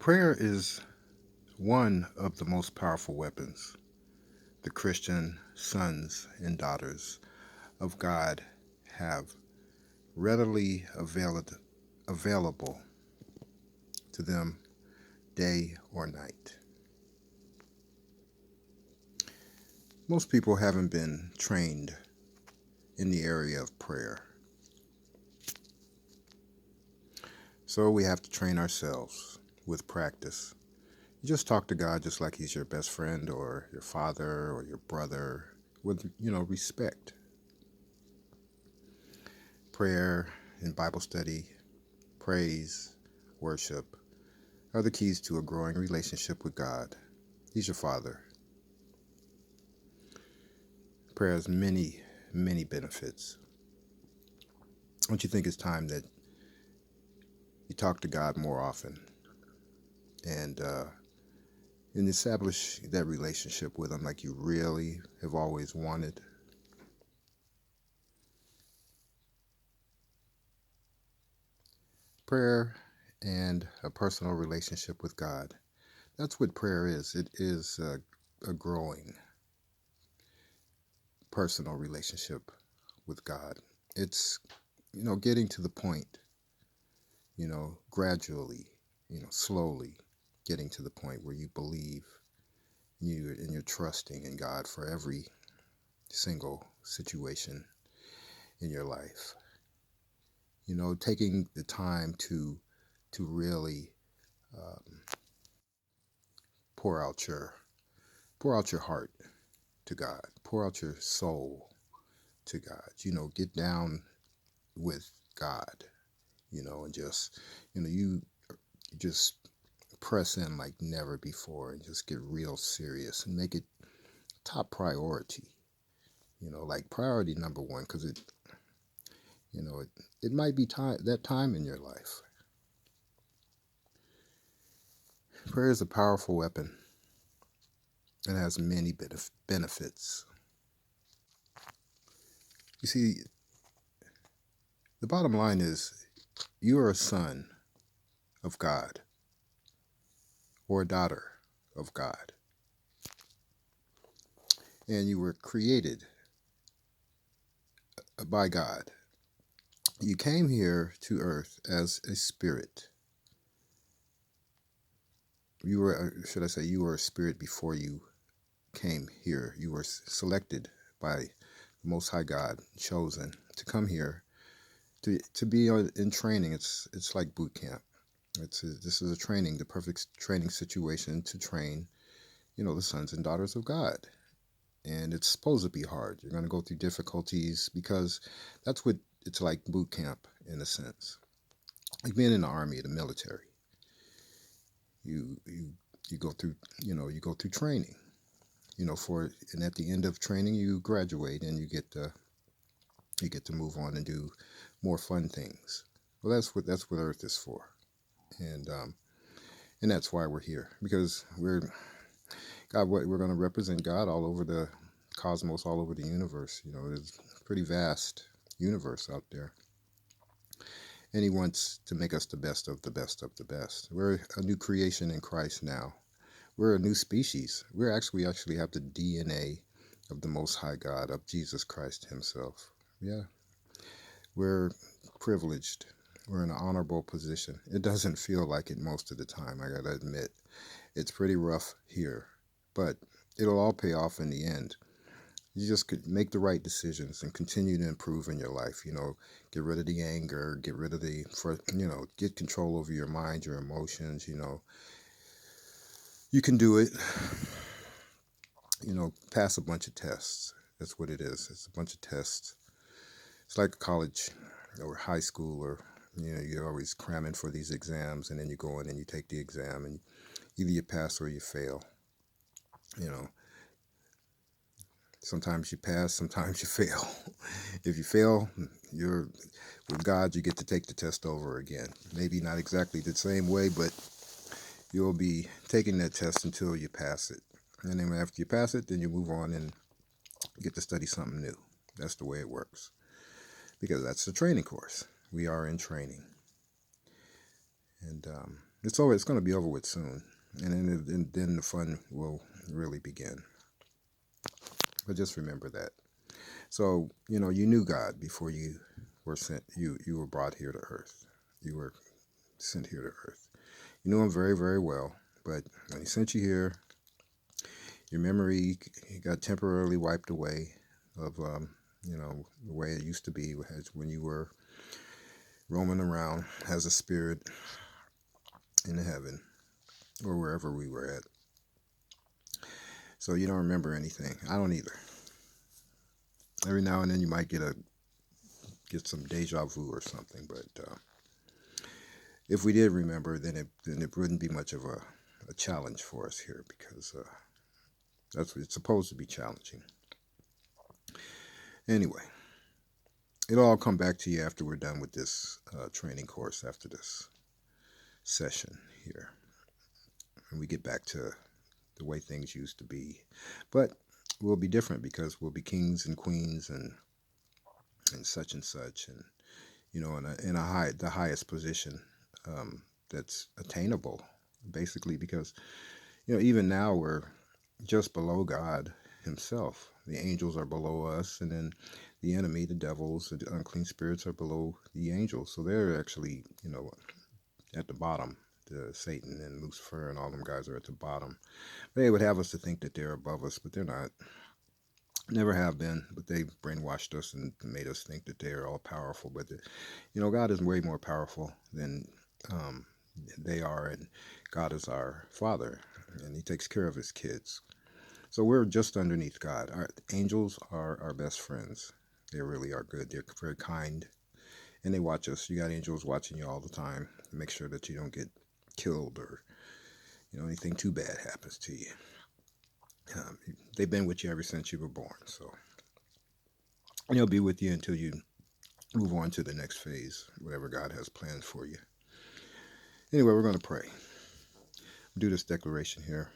Prayer is one of the most powerful weapons the Christian sons and daughters of God have readily available to them day or night. Most people haven't been trained in the area of prayer, so we have to train ourselves with practice. You just talk to God just like He's your best friend or your father or your brother with, respect. Prayer and Bible study, praise, worship are the keys to a growing relationship with God. He's your Father. Prayer has many, many benefits. Don't you think it's time that you talk to God more often and establish that relationship with Him like you really have always wanted? Prayer and a personal relationship with God. That's what prayer is. It is a growing personal relationship with God. It's, getting to the point, gradually, slowly getting to the point where you believe and you're trusting in God for every single situation in your life. Taking the time to really um, pour out your heart to God, pour out your soul to God. Get down with God. And just you just press in like never before and just get real serious and make it top priority. Like priority number one, because it might be time in your life. Prayer is a powerful weapon and has many benefits. You see, the bottom line is you are a son of God or a daughter of God, and you were created by God. You came here to earth as a spirit. You were, should I say, you were a spirit before you came here. You were selected by the Most High God, chosen to come here to be in training. It's like boot camp. This is a training, the perfect training situation to train, the sons and daughters of God. And it's supposed to be hard. You're going to go through difficulties because that's what it's like boot camp in a sense. Like being in the army, the military. You you you go through training. And at the end of training you graduate and you get to move on and do more fun things. Well, that's what Earth is for. And and that's why we're here, because we're going to represent God all over the cosmos, all over the universe. It's a pretty vast universe out there. And He wants to make us the best of the best of the best. We're a new creation in Christ now. We're a new species. We actually have the DNA of the Most High God, of Jesus Christ Himself. Yeah, we're privileged. We're in an honorable position. It doesn't feel like it most of the time, I gotta admit. It's pretty rough here, but it'll all pay off in the end. You just could make the right decisions and continue to improve in your life. Get rid of the anger, get control over your mind, your emotions. You can do it. Pass a bunch of tests. That's what it is. It's a bunch of tests. It's like college or high school, or you're always cramming for these exams, and then you go in and you take the exam, and either you pass or you fail. You know, sometimes you pass, sometimes you fail. If you fail, you're with God. You get to take the test over again. Maybe not exactly the same way, but you'll be taking that test until you pass it. And then after you pass it, then you move on and get to study something new. That's the way it works. Because that's the training course. We are in training. And it's over. It's going to be over with soon, and then the fun will really begin. But just remember that. So you knew God before you were sent. You were brought here to earth. You were sent here to earth. You knew Him very, very well. But when He sent you here, your memory got temporarily wiped away of the way it used to be when you were roaming around as a spirit in heaven or wherever we were at. So you don't remember anything. I don't either. Every now and then you might get some deja vu or something, but if we did remember, then it wouldn't be much of a challenge for us here, because that's what it's supposed to be, challenging. Anyway, it'll all come back to you after we're done with this training course, after this session here, and we get back to the way things used to be. But we'll be different, because we'll be kings and queens and such and such, and in the highest position that's attainable, basically, because even now we're just below God Himself. The angels are below us, and then the enemy, the devils, the unclean spirits, are below the angels. So they're actually, at the bottom. Satan and Lucifer and all them guys are at the bottom. They would have us to think that they're above us, but they're not. Never have been, but they brainwashed us and made us think that they are all powerful. But God is way more powerful than they are, and God is our Father, and He takes care of His kids. So we're just underneath God. Our angels are our best friends. They really are good. They're very kind, and they watch us. You got angels watching you all the time to make sure that you don't get killed or anything too bad happens to you. They've been with you ever since you were born, so they'll be with you until you move on to the next phase, whatever God has planned for you. Anyway, we're going to pray. Do this declaration here.